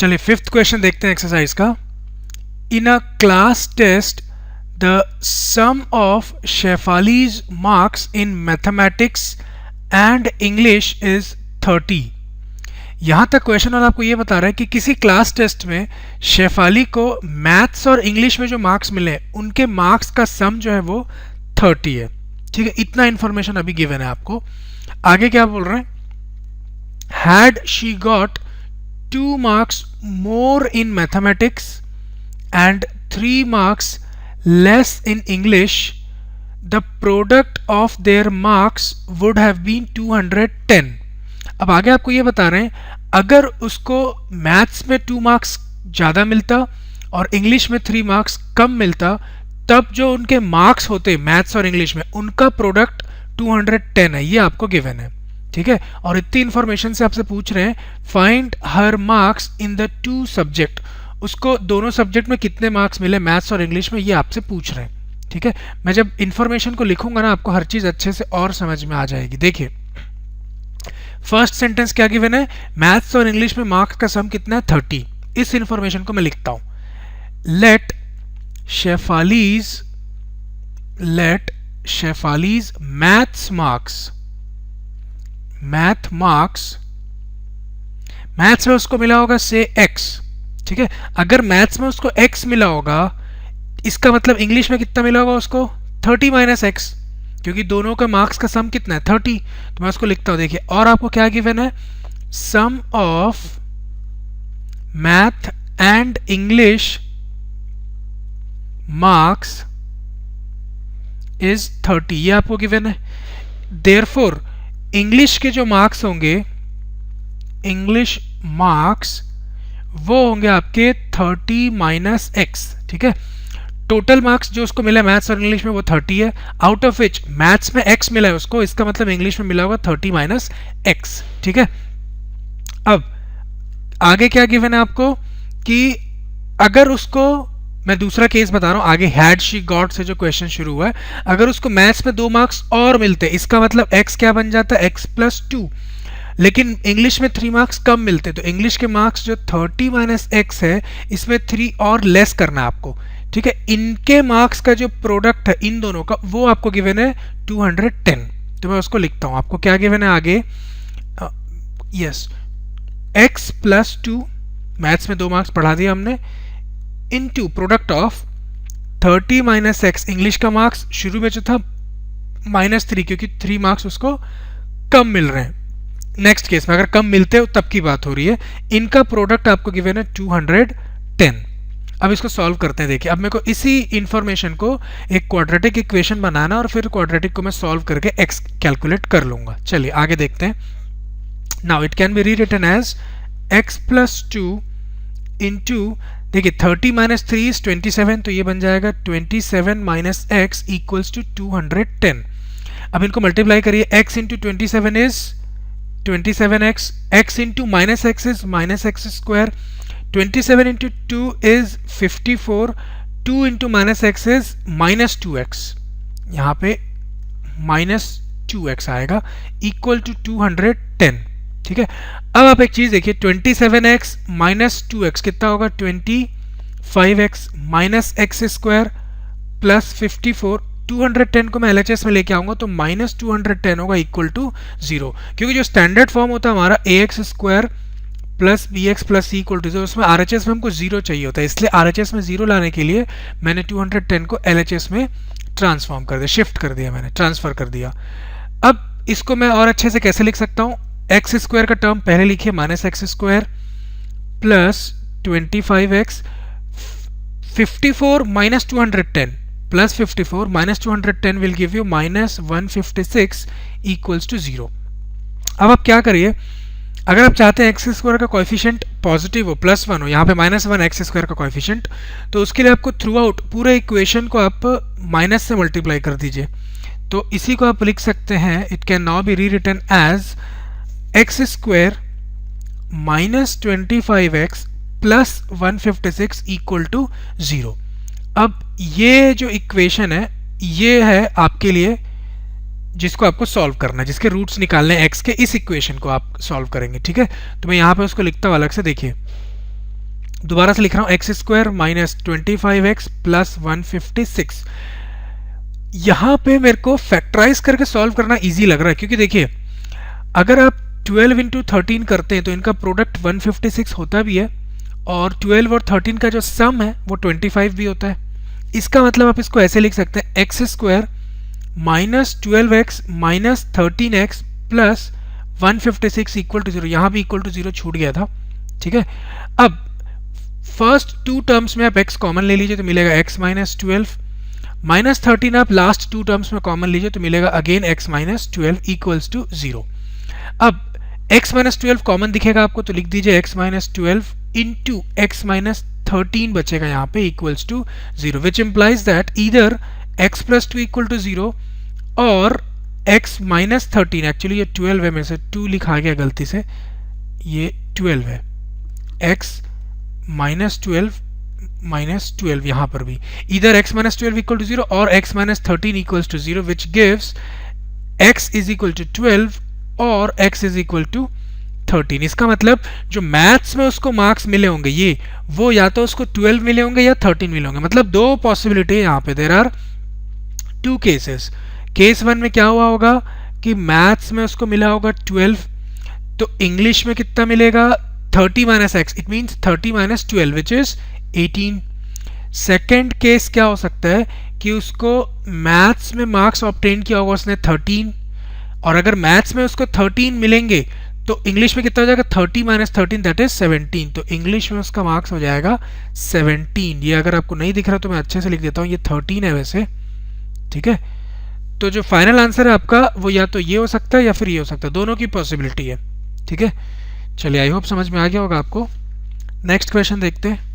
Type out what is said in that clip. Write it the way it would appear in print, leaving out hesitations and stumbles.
चलिए fifth question देखते हैं एक्सरसाइज का। In a class test the sum of Shefali's marks in mathematics and English is 30। यहाँ तक क्वेश्चन वाला आपको ये बता रहा है कि किसी क्लास टेस्ट में शेफाली को मैथ्स और इंग्लिश में जो मार्क्स मिले उनके मार्क्स का सम जो है वो 30 है। ठीक है, इतना इंफॉर्मेशन अभी गिवन है आपको। आगे क्या बोल रहे हैं, had she got 2 marks more in mathematics and 3 marks less in English, the product of their marks would have been 210। अब आगे आपको ये बता रहे हैं अगर उसको मैथ्स में 2 marks ज़्यादा मिलता और इंग्लिश में 3 marks कम मिलता, तब जो उनके मार्क्स होते मैथ्स और इंग्लिश में उनका प्रोडक्ट 210 है। ये आपको गिवन है। ठीक है, और इतनी इंफॉर्मेशन से आपसे पूछ रहे हैं find her marks in the 2 subject, उसको दोनों सब्जेक्ट में कितने मार्क्स मिले मैथ्स और इंग्लिश में, ये आपसे पूछ रहे हैं। ठीक है, मैं जब इंफॉर्मेशन को लिखूंगा ना आपको हर चीज अच्छे से और समझ में आ जाएगी। देखिए फर्स्ट सेंटेंस क्या गिवन है, मैथ्स और इंग्लिश में मार्क्स का सम कितना है 30। इस इंफॉर्मेशन को मैं लिखता हूं, लेट शेफालीज मैथ्स मैथ्स में उसको मिला होगा से x। ठीक है, अगर मैथ्स में उसको x मिला होगा इसका मतलब इंग्लिश में कितना मिला होगा उसको 30 माइनस x, क्योंकि दोनों का मार्क्स का सम कितना है 30। तो मैं उसको लिखता हूं, देखिए और आपको क्या गिवन है, sum of math and English marks is 30, ये आपको गिवन है। देयरफॉर इंग्लिश के जो मार्क्स होंगे, इंग्लिश मार्क्स वो होंगे आपके 30 माइनस x। ठीक है, टोटल मार्क्स जो उसको मिला मैथ्स और इंग्लिश में वो 30 है, आउट ऑफ विच मैथ्स में x मिला है उसको, इसका मतलब इंग्लिश में मिला होगा 30 माइनस x। ठीक है, अब आगे क्या गिवन है आपको कि अगर उसको, मैं दूसरा केस बता रहा हूं, आगे हैड शी गॉट से जो क्वेश्चन शुरू हुआ है, अगर उसको मैथ्स में 2 मार्क्स और मिलते इसका मतलब x क्या बन जाता है x प्लस 2, लेकिन इंग्लिश में 3 मार्क्स कम मिलते तो इंग्लिश के मार्क्स जो 30 माइनस x है इसमें 3 और लेस करना है आपको। ठीक है, इनके मार्क्स का जो प्रोडक्ट है इन दोनों का वो आपको गिवन है 210। तो मैं उसको लिखता हूं, आपको क्या गिवन है आगे, यस x प्लस 2, मैथ्स में 2 मार्क्स पढ़ा दिया हमने, into product of 30 minus x, English का मार्क्स शुरू में जो था -3 क्योंकि 3 मार्क्स उसको कम मिल रहे हैं। नेक्स्ट केस में अगर कम मिलते हो तब की बात हो रही है, इनका प्रोडक्ट आपको गिवन है 210। अब इसको सॉल्व करते हैं। देखिए अब मेरे को इसी इंफॉर्मेशन को एक क्वाड्रेटिक इक्वेशन बनाना और फिर क्वाड्रेटिक को मैं सॉल्व करके x कैलकुलेट कर लूंगा। चलिए आगे देखते हैं। Now it can be rewritten as x plus 2 into, देखिए 30 माइनस 3 इज 27, तो ये बन जाएगा 27 माइनस x इक्वल्स टू 210। अब इनको मल्टीप्लाई करिए, x into 27 is 27x, x into minus x is minus x square, 27 into 2 is 54, 2 into minus x is minus 2x, यहाँ पे माइनस 2x आएगा इक्वल टू 210। ठीक है, अब आप एक चीज देखिए, 27x माइनस 2x कितना होगा, 25x minus x square plus 54, 210 को मैं LHS में लेके आऊंगा तो माइनस 210 होगा इक्वल टू 0, क्योंकि जो स्टैंडर्ड फॉर्म होता है हमारा ax square plus bx plus c equal to 0, उसमें RHS में हमको 0 चाहिए होता है, इसलिए RHS में 0 लाने के लिए मैंने 210 को LHS में ट्रांसफॉर्म कर दिया, शिफ्ट कर दिया, मैंने ट्रांसफर कर दिया। अब इसको मैं और अच्छे से कैसे लिख सकता हूँ, एक्स स्क्वायर का टर्म पहले लिखिए, minus x square plus 25x, 54 minus 210 plus 54 minus 210 will give you minus 156 equals to 0। अब आप क्या करिए, अगर आप चाहते हैं एक्स स्क्वायर का कोएफिशिएंट पॉजिटिव हो, +1 हो, यहाँ पे -1 एक्स स्क्वायर का कोएफिशिएंट, तो उसके लिए आपको थ्रू आउट पूरे इक्वेशन को आप माइनस से मल्टीप्लाई कर दीजिए। तो इसी को आप लिख सकते हैं, it can now be rewritten as x square minus 25x plus 156 equal to 0। अब ये जो इक्वेशन है ये है आपके लिए जिसको आपको सॉल्व करना है, जिसके रूट्स निकालने हैं x के, इस इक्वेशन को आप सॉल्व करेंगे। ठीक है, तो मैं यहाँ पे उसको लिखता हूँ अलग से, देखिए दोबारा से लिख रहा हूँ x square minus 25x plus 156। यहाँ पे मेरे को फैक्टराइज करके सॉल्व करना इजी लग रहा है, क्योंकि देखिए अगर आप 12 इंटू 13 करते हैं तो इनका प्रोडक्ट 156 होता भी है, और 12 और 13 का जो सम है वो 25 भी होता है। इसका मतलब आप इसको ऐसे लिख सकते हैं x square minus 12x minus 13x plus 156 equal to 0। यहाँ भी इक्वल टू 0 छूट गया था, ठीक है। अब फर्स्ट टू टर्म्स में आप x कॉमन ले लीजिए तो मिलेगा x माइनस 12, माइनस 13 आप लास्ट टू टर्म्स में कॉमन लीजिए तो मिलेगा again x minus 12 equals to 0। अब x माइनस 12 कॉमन दिखेगा आपको तो लिख दीजिए x minus 12 into x minus 13 बचेगा यहाँ पे equals to 0, which implies that either x plus 2 equal to 0 और x माइनस 13, एक्चुअली ये 12 है, मेरे से 2 लिखा गया गलती से, ये 12 है, x माइनस 12 यहाँ पर भी इधर x माइनस 12 इक्वल टू 0 और x minus 13 equals to 0, which gives x is equal to 12 और x इज इक्वल टू 13। इसका मतलब जो मैथ्स में उसको मार्क्स मिले होंगे ये, वो या तो उसको 12 मिले होंगे या 13 मिले होंगे। मतलब दो पॉसिबिलिटी है यहाँ पे, there are two cases. Case 1 में क्या हुआ होगा कि मैथ्स में उसको मिला होगा 12, तो इंग्लिश में कितना मिलेगा 30 minus x, it means 30 minus 12 which is 18। Second case क्या हो सकता है कि उसको मैथ्स में मार्क्स ऑब्टेन किया होगा उसने 13, और अगर मैथ्स में उसको 13 मिलेंगे तो इंग्लिश में कितना हो जाएगा 30 माइनस 13 दैट इज 17, तो इंग्लिश में उसका मार्क्स हो जाएगा 17। ये अगर आपको नहीं दिख रहा तो मैं अच्छे से लिख देता हूँ, ये 13 है वैसे, ठीक है। तो जो फाइनल आंसर है आपका वो या तो ये हो सकता है या फिर ये हो सकता है, दोनों की पॉसिबिलिटी है, ठीक है। चलिए आई होप समझ में आ गया होगा आपको। नेक्स्ट क्वेश्चन देखते हैं।